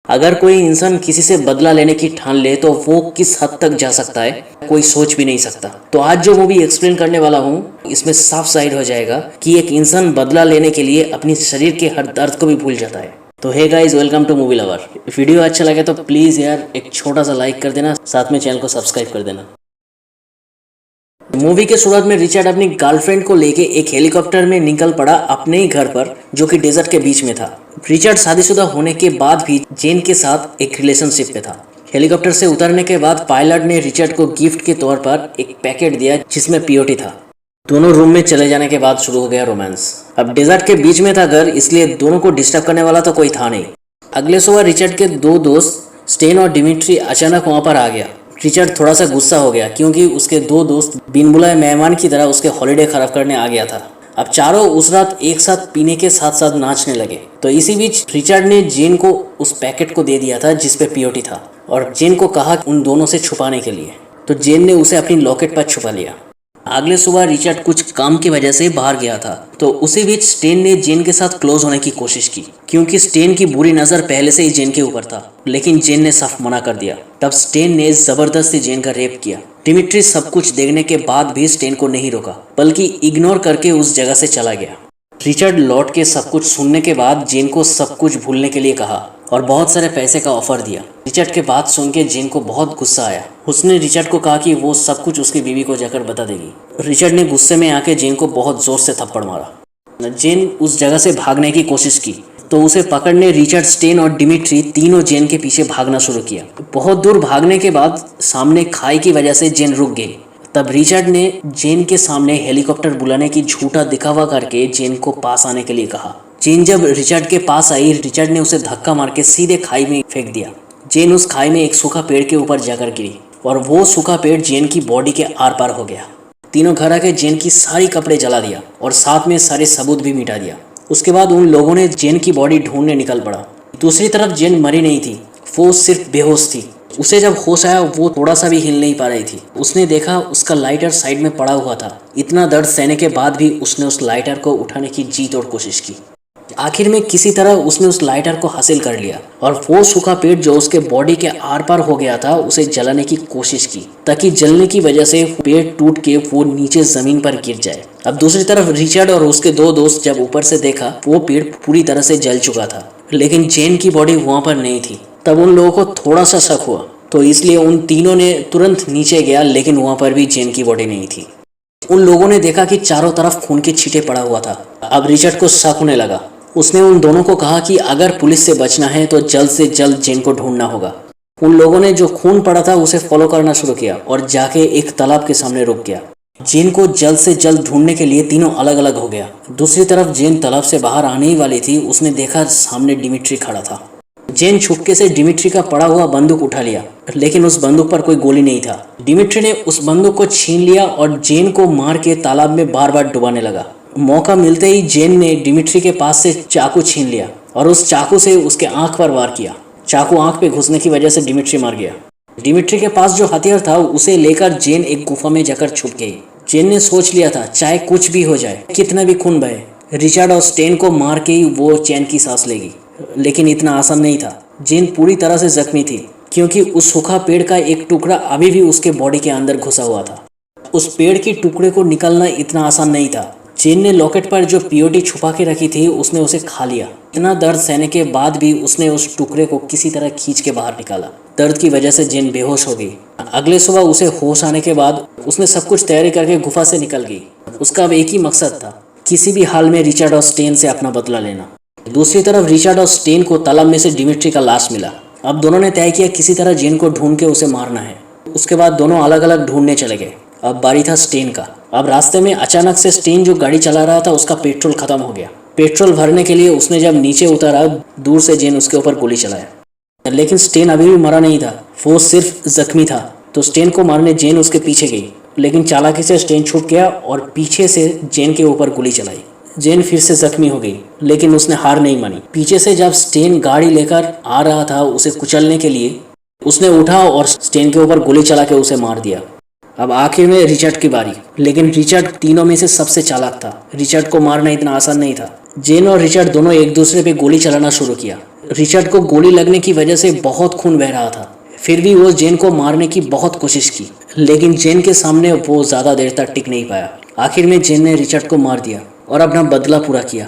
अगर कोई इंसान किसी से बदला लेने की ठान ले तो वो किस हद तक जा सकता है, कोई सोच भी नहीं सकता। तो आज जो मूवी एक्सप्लेन करने वाला हूँ, इसमें साफ जाहिर हो जाएगा कि एक इंसान बदला लेने के लिए अपनी शरीर के हर दर्द को भी भूल जाता है। तो hey guys, welcome to movie lover. Video अच्छा लगे तो प्लीज यार एक छोटा सा लाइक कर देना, साथ में चैनल को सब्सक्राइब कर देना। मूवी के शुरुआत में रिचर्ड अपनी गर्लफ्रेंड को लेके एक हेलीकॉप्टर में निकल पड़ा अपने ही घर पर, जो कि डेजर्ट के बीच में था। रिचर्ड शादीशुदा होने के बाद भी जेन के साथ एक रिलेशनशिप में था। हेलीकॉप्टर से उतरने के बाद पायलट ने रिचर्ड को गिफ्ट के तौर पर एक पैकेट दिया जिसमें पीओटी था। दोनों रूम में चले जाने के बाद शुरू हो गया रोमांस। अब डेजर्ट के बीच में था घर, इसलिए दोनों को डिस्टर्ब करने वाला तो कोई था नहीं। अगले सुबह रिचर्ड के दो दोस्त स्टेन और डिमिट्री अचानक वहां पर आ गया। रिचर्ड थोड़ा सा गुस्सा हो गया क्योंकि उसके दो दोस्त बिन बुलाए मेहमान की तरह उसके हॉलिडे खराब करने आ गया था। अब चारों उस रात एक साथ पीने के साथ साथ नाचने लगे। तो इसी बीच रिचर्ड ने जेन को उस पैकेट को दे दिया था जिसपे पीओटी था, और जेन को कहा उन दोनों से छुपाने के लिए। तो जेन ने उसे अपनी लॉकेट पर छुपा लिया। अगले सुबह रिचर्ड कुछ काम की वजह से बाहर गया था, तो उसी बीच स्टेन ने जेन के साथ क्लोज होने की कोशिश की क्योंकि स्टेन की बुरी नजर पहले से ही जेन के ऊपर था, लेकिन जेन ने साफ मना कर दिया। तब स्टेन ने जबरदस्ती जेन का रेप किया। डिमिट्री सब कुछ देखने के बाद भी स्टेन को नहीं रोका, बल्कि इग्नोर करके उस जगह से चला गया। रिचर्ड लौट के सब कुछ सुनने के बाद जेन को सब कुछ भूलने के लिए कहा और बहुत सारे पैसे का ऑफर दिया। रिचर्ड के बात सुन के जेन को बहुत गुस्सा आया। उसने रिचर्ड को कहा कि वो सब कुछ उसकी बीवी को जाकर बता देगी। रिचर्ड ने गुस्से में आके जेन को बहुत जोर से थप्पड़ मारा। जेन उस जगह से भागने की कोशिश की तो उसे पकड़ने रिचर्ड, स्टेन और डिमिट्री तीनों जेन के पीछे भागना शुरू किया। बहुत दूर भागने के बाद सामने खाई की वजह से जेन रुक गई। तब रिचर्ड ने जेन के सामने हेलीकॉप्टर बुलाने की झूठा दिखावा करके जेन को पास आने के लिए कहा। जेन जब रिचर्ड के पास आई, रिचर्ड ने उसे धक्का मार के सीधे खाई में फेंक दिया। जेन उस खाई में एक सूखा पेड़ के ऊपर जाकर गिरी और वो सूखा पेड़ जेन की बॉडी के आर पार हो गया। तीनों घर आके जेन की सारी कपड़े जला दिया और साथ में सारे सबूत भी मिटा दिया। उसके बाद उन लोगों ने जेन की बॉडी ढूंढने निकल पड़ा। दूसरी तरफ जेन मरी नहीं थी, वो सिर्फ बेहोश थी। उसे जब होश आया वो थोड़ा सा भी हिल नहीं पा रही थी। उसने देखा उसका लाइटर साइड में पड़ा हुआ था। इतना दर्द सहने के बाद भी उसने उस लाइटर को उठाने की जी तोड़ कोशिश की। आखिर में किसी तरह उसने उस लाइटर को हासिल कर लिया और वो सूखा पेड़ जो उसके बॉडी के आर पार हो गया था उसे जलाने की कोशिश की, ताकि जलने की वजह से पेड़ टूट के वो नीचे जमीन पर गिर जाए। अब दूसरी तरफ रिचर्ड और उसके दो दोस्त जब ऊपर से देखा वो पेड़ पूरी तरह से जल चुका था, लेकिन जेन की बॉडी वहां पर नहीं थी। तब उन लोगों को थोड़ा सा शक हुआ, तो इसलिए उन तीनों ने तुरंत नीचे गया, लेकिन वहां पर भी जेन की बॉडी नहीं थी। उन लोगों ने देखा कि चारों तरफ खून के छींटे पड़ा हुआ था। अब रिचर्ड को शक होने लगा। उसने उन दोनों को कहा कि अगर पुलिस से बचना है तो जल्द से जल्द जेन को ढूंढना होगा। उन लोगों ने जो खून पड़ा था उसे फॉलो करना शुरू किया और जाके एक तालाब के सामने रुक गया। जेन को जल्द से जल्द ढूंढने के लिए तीनों अलग अलग हो गया। दूसरी तरफ जेन तालाब से बाहर आने ही वाली थी, उसने देखा सामने डिमिट्री खड़ा था। जेन छुपके से डिमिट्री का पड़ा हुआ बंदूक उठा लिया, लेकिन उस बंदूक पर कोई गोली नहीं था। डिमिट्री ने उस बंदूक को छीन लिया और जेन को मार के तालाब में बार बार डुबाने लगा। मौका मिलते ही जेन ने डिमिट्री के पास से चाकू छीन लिया और उस चाकू से उसके आंख पर वार किया। चाकू आंख पे घुसने की वजह से डिमिट्री मार गया। डिमिट्री के पास जो हथियार था उसे लेकर जेन एक गुफा में जाकर छुप गई। जेन ने सोच लिया था चाहे कुछ भी हो जाए, कितना भी खून बहे, रिचर्ड और स्टेन को मार के ही वो चैन की सांस लेगी। लेकिन इतना आसान नहीं था। जेन पूरी तरह से जख्मी थी क्योंकि उस सूखा पेड़ का एक टुकड़ा अभी भी उसके बॉडी के अंदर घुसा हुआ था। उस पेड़ के टुकड़े को निकालना इतना आसान नहीं था। जेन ने लॉकेट पर जो पीओटी छुपा के रखी थी उसने उसे खा लिया। इतना दर्द सहने के बाद भी उसने उस टुकड़े को किसी तरह खींच के बाहर निकाला। दर्द की वजह से जेन बेहोश हो गई। अगले सुबह उसे होश आने के बाद उसने सब कुछ तैयारी करके गुफा से निकल गई। उसका अब एक ही मकसद था, किसी भी हाल में रिचर्ड और स्टेन से अपना बदला लेना। दूसरी तरफ रिचर्ड और स्टेन को तालाब में से डिमिट्री का लाश मिला। अब दोनों ने तय किया किसी तरह जेन को ढूंढ के उसे मारना है। उसके बाद दोनों अलग अलग ढूंढने चले गए। अब बारी था स्टेन का। अब रास्ते में अचानक से स्टेन जो गाड़ी चला रहा था उसका पेट्रोल खत्म हो गया। पेट्रोल भरने के लिए उसने जब नीचे उतारा, दूर से जेन उसके ऊपर गोली चलाया, लेकिन स्टेन अभी भी मरा नहीं था, वो सिर्फ जख्मी था। तो स्टेन को मारने जेन उसके पीछे गई, लेकिन चालाकी से स्टेन छुप गया और पीछे से जेन के ऊपर गोली चलाई। जेन फिर से जख्मी हो गई, लेकिन उसने हार नहीं मानी। पीछे से जब स्टेन गाड़ी लेकर आ रहा था उसे कुचलने के लिए, उसने उठा और स्टेन के ऊपर गोली चला के उसे मार दिया। अब आखिर में रिचर्ड की बारी, लेकिन रिचर्ड तीनों में से सबसे चालाक था। रिचर्ड को मारना इतना आसान नहीं था। जेन और रिचर्ड दोनों एक दूसरे पे गोली चलाना शुरू किया। रिचर्ड को गोली लगने की वजह से बहुत खून बह रहा था, फिर भी वो जेन को मारने की बहुत कोशिश की, लेकिन जेन के सामने वो ज़्यादा देर तक टिक नहीं पाया। आखिर में जेन ने रिचर्ड को मार दिया और अपना बदला पूरा किया।